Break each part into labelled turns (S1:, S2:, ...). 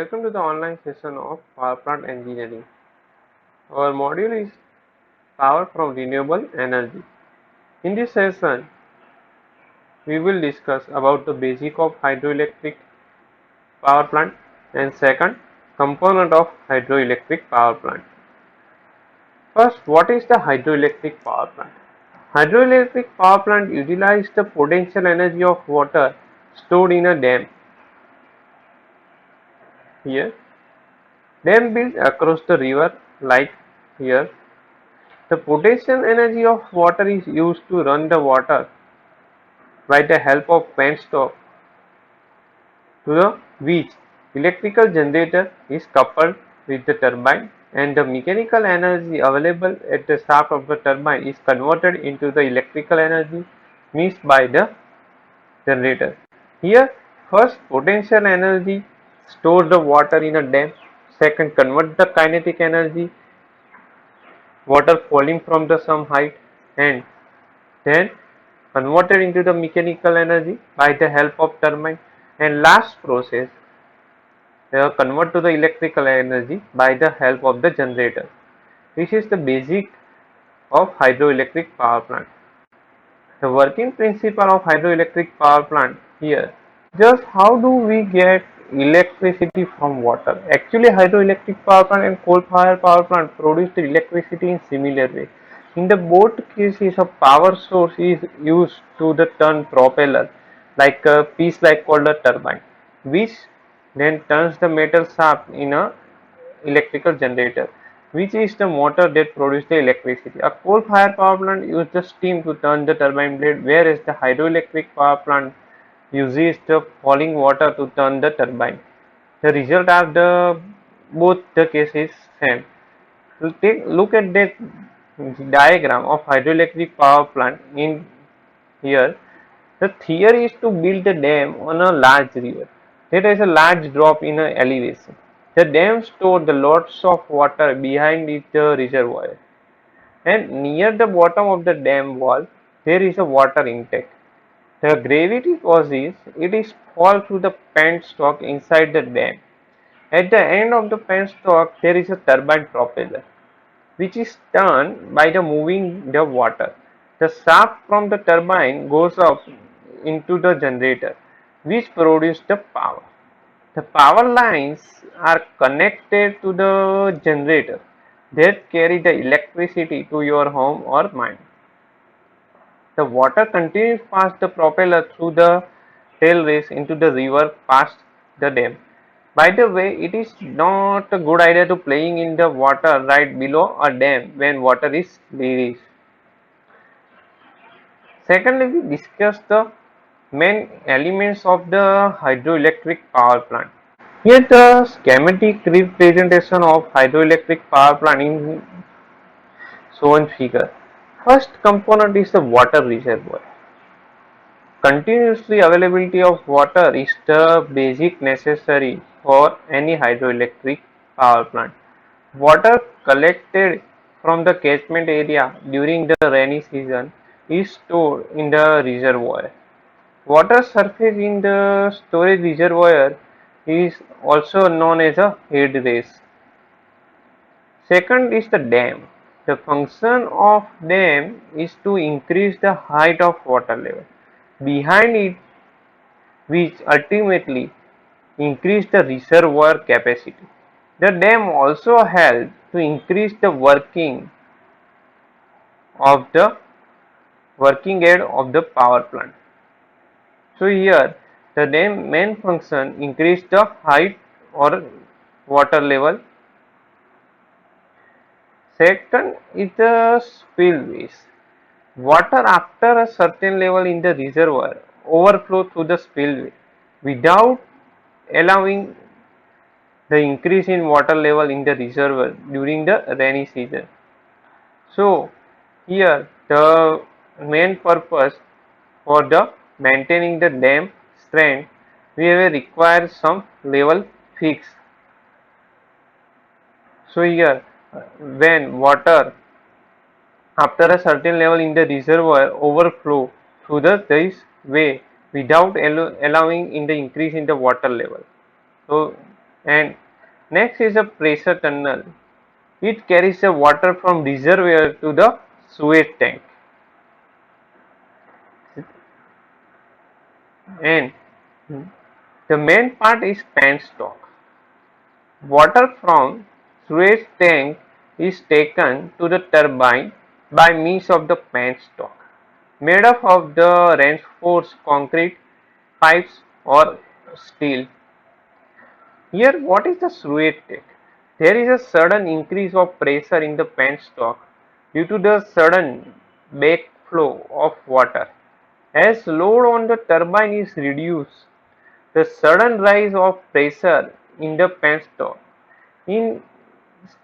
S1: welcome to the online session of Power Plant Engineering. Our module is Power from Renewable Energy. In this session, we will discuss about the basic of hydroelectric power plant and second component of hydroelectric power plant. First, what is the hydroelectric power plant? Hydroelectric power plant utilizes the potential energy of water stored in a dam. Here, dam built across the river like here. The potential energy of water is used to run the water by the help of penstock to the which electrical generator is coupled with the turbine, and the mechanical energy available at the shaft of the turbine is converted into the electrical energy mixed by the generator. Here, first potential energy stores the water in a dam, second convert the kinetic energy water falling from the some height, and then converted into the mechanical energy by the help of turbine, and last process they are converted to the electrical energy by the help of the generator. This is the basic of hydroelectric power plant. The working principle of hydroelectric power plant here. Just how do we get electricity from water? Actually, hydroelectric power plant and coal-fired power plant produce the electricity in similar way. In the both cases, a power source is used to the turn propeller, like a piece like called a turbine, which then turns the metal shaft in a electrical generator, which is the motor that produces the electricity. A coal-fired power plant uses the steam to turn the turbine blade, whereas the hydroelectric power plant uses the falling water to turn the turbine. The result of the both the cases same. Look at the diagram of hydroelectric power plant in here. The theory is to build a dam on a large river. There is a large drop in a elevation. The dam stores the lots of water behind its reservoir, and near the bottom of the dam wall there is a water intake. The gravity causes it is fall through the penstock inside the dam. At the end of the penstock there is a turbine propeller, which is turned by the moving the water. The shaft from the turbine goes up into the generator, which produces the power. The power lines are connected to the generator that carry the electricity to your home or mine. The water continues past the propeller through the tail race into the river past the dam. By the way, it is not a good idea to playing in the water right below a dam when water is released. Secondly, we discuss the main elements of the hydroelectric power plant. Here the schematic representation of hydroelectric power plant in shown figure. First component is the water reservoir. Continuously availability of water is the basic necessary for any hydroelectric power plant. Water collected from the catchment area during the rainy season is stored in the reservoir. Water surface in the storage reservoir is also known as a head race. Second is the dam. The function of dam is to increase the height of water level behind it, which ultimately increase the reservoir capacity. The dam also helps to increase the of the working aid of the power plant. So here the dam main function increase the height or water level. Second is the spillways. Water after a certain level in the reservoir overflow through the spillway without allowing the increase in water level in the reservoir during the rainy season. So here the main purpose for the maintaining the dam strength, we will require some level fix. So here when water after a certain level in the reservoir overflow through this way without allowing in the increase in the water level. So And next is a pressure tunnel. It carries the water from reservoir to the sewage tank. And the main part is penstock. Water from sewage tank is taken to the turbine by means of the penstock, made up of the reinforced concrete pipes or steel. Here, what is the sewage tank? There is a sudden increase of pressure in the penstock due to the sudden backflow of water. As load on the turbine is reduced, the sudden rise of pressure in the penstock is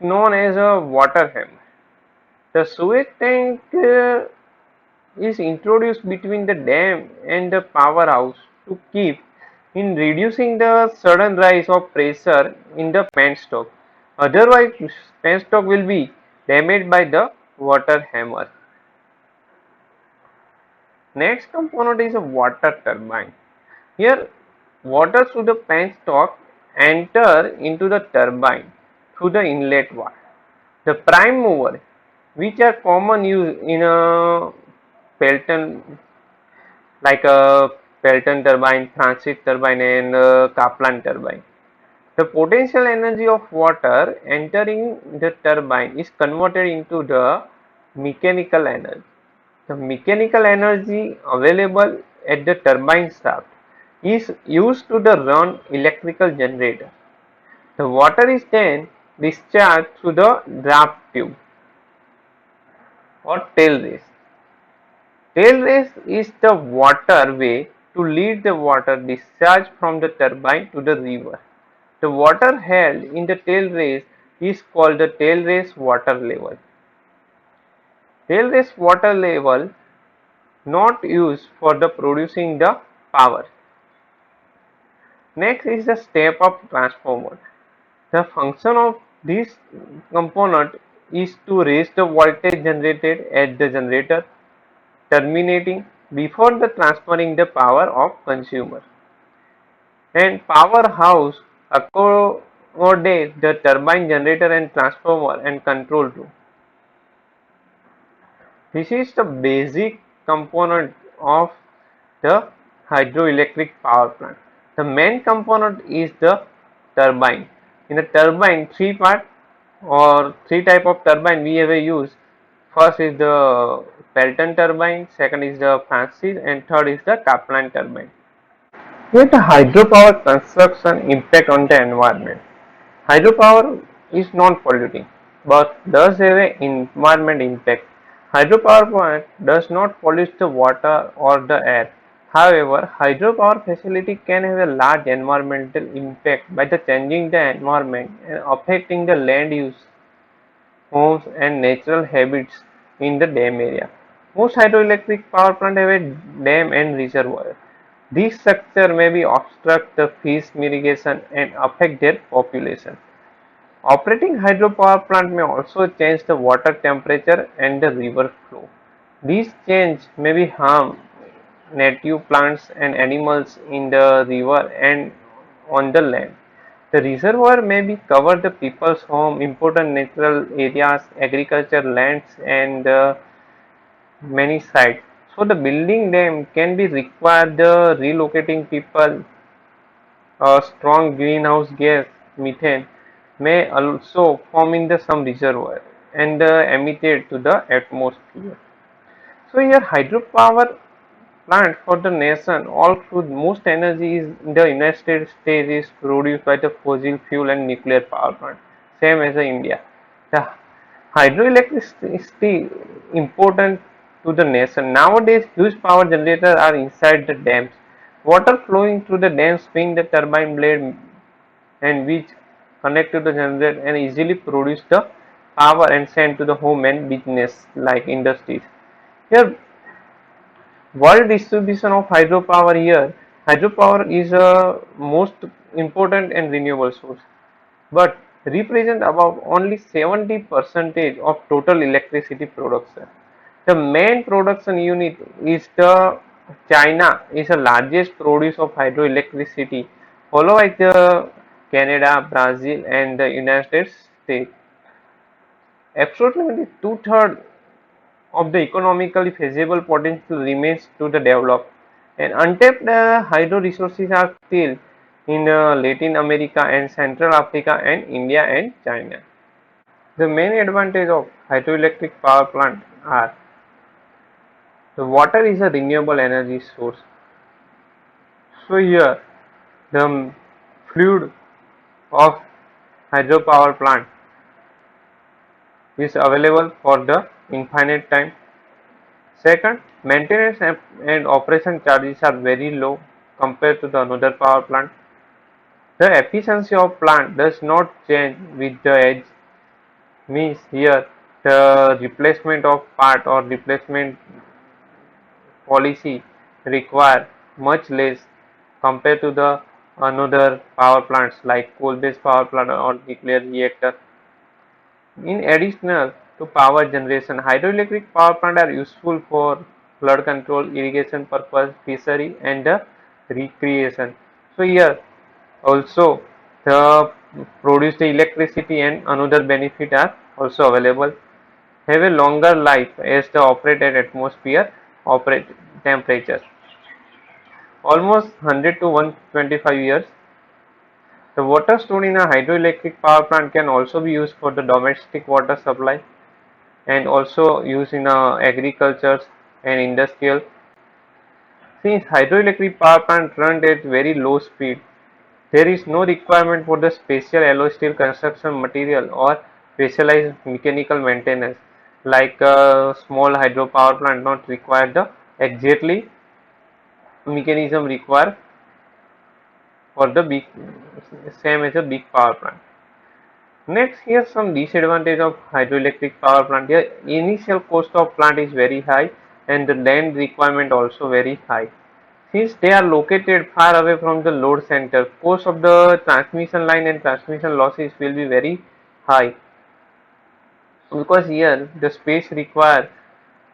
S1: known as a water hammer. The sewage tank is introduced between the dam and the powerhouse to keep in reducing the sudden rise of pressure in the penstock. Otherwise, penstock will be damaged by the water hammer. Next component is a water turbine. Here, water through the penstock enter into the turbine through the inlet valve. The prime mover, which are common use in a Pelton, like a Pelton turbine, Francis turbine, and Kaplan turbine. The potential energy of water entering the turbine is converted into the mechanical energy. The mechanical energy available at the turbine shaft is used to the run electrical generator. The water is then discharged through the draft tube or tail race. Tail race is the water way to lead the water discharged from the turbine to the river. The water held in the tail race is called the tail race water level. Tail race water level not used for the producing the power. Next is the step up transformer. The function of this component is to raise the voltage generated at the generator, terminating before the transferring the power of consumer. And powerhouse accommodate the turbine, generator and transformer and control room. This is the basic component of the hydroelectric power plant. The main component is the turbine. In the turbine, three part or three type of turbine we ever use. First is the Pelton turbine, second is the Francis, and third is the Kaplan turbine. Yet hydropower construction impact on the environment. Hydropower is non-polluting but does have an environment impact. Hydropower plant does not pollute the water or the air. However, hydropower facility can have a large environmental impact by the changing the environment and affecting the land use, homes and natural habits in the dam area. Most hydroelectric power plants have a dam and reservoir. This structure may be obstruct the fish irrigation and affect their population. Operating hydropower plant may also change the water temperature and the river flow. These change may be harm native plants and animals in the river and on the land. The reservoir may be cover the people's home, important natural areas, agriculture lands and many sites. So the building them can be required the relocating people. A strong greenhouse gas, methane, may also form in the some reservoir and emitted to the atmosphere. So here hydropower plant for the nation all through most energy is in the United States is produced by the fossil fuel and nuclear power plant, same as the India. The hydroelectricity important to the nation. Nowadays huge power generators are inside the dams. Water flowing through the dams spin the turbine blade and which connect to the generator and easily produce the power and send to the home and business like industries. Here world distribution of hydropower here. Hydropower is a most important and renewable source, but represent about only 70 percentage of total electricity production. The main production unit is the China is the largest producer of hydroelectricity, followed by the Canada, Brazil, and the United States. Approximately two-thirds of the economically feasible potential remains to the develop, and untapped hydro resources are still in Latin America and Central Africa and India and China. The main advantage of hydroelectric power plant are the water is a renewable energy source. So here the fluid of hydropower plant is available for the infinite time. Second, maintenance and operation charges are very low compared to the another power plant. The efficiency of plant does not change with the age, means here the replacement of part or replacement policy require much less compared to the another power plants like coal-based power plant or nuclear reactor. In addition to power generation, hydroelectric power plants are useful for flood control, irrigation purpose, fishery and recreation. So here also the produced electricity and another benefit are also available. Have a longer life as the operate at atmosphere operate temperature. Almost 100 to 125 years. The water stored in a hydroelectric power plant can also be used for the domestic water supply and also used in agriculture and industrial. Since hydroelectric power plant run at very low speed, there is no requirement for the special alloy steel construction material or specialized mechanical maintenance like a small hydropower plant not require the exactly mechanism required for the big same as a big power plant. Next, here's some disadvantage of hydroelectric power plant. The initial cost of plant is very high and the land requirement also very high. Since they are located far away from the load center, cost of the transmission line and transmission losses will be very high because here the space required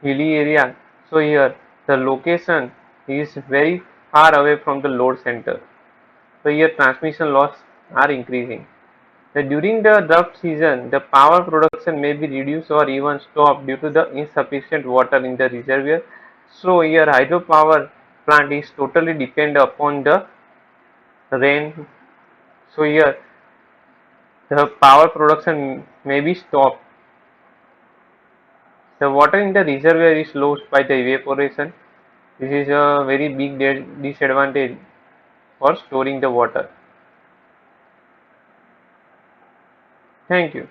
S1: hilly area. So here the location is very far away from the load center. So here transmission loss are increasing. During the drought season, the power production may be reduced or even stopped due to the insufficient water in the reservoir. So here hydropower plant is totally dependent upon the rain. So here the power production may be stopped. The water in the reservoir is lost by the evaporation. This is a very big disadvantage for storing the water. Thank you.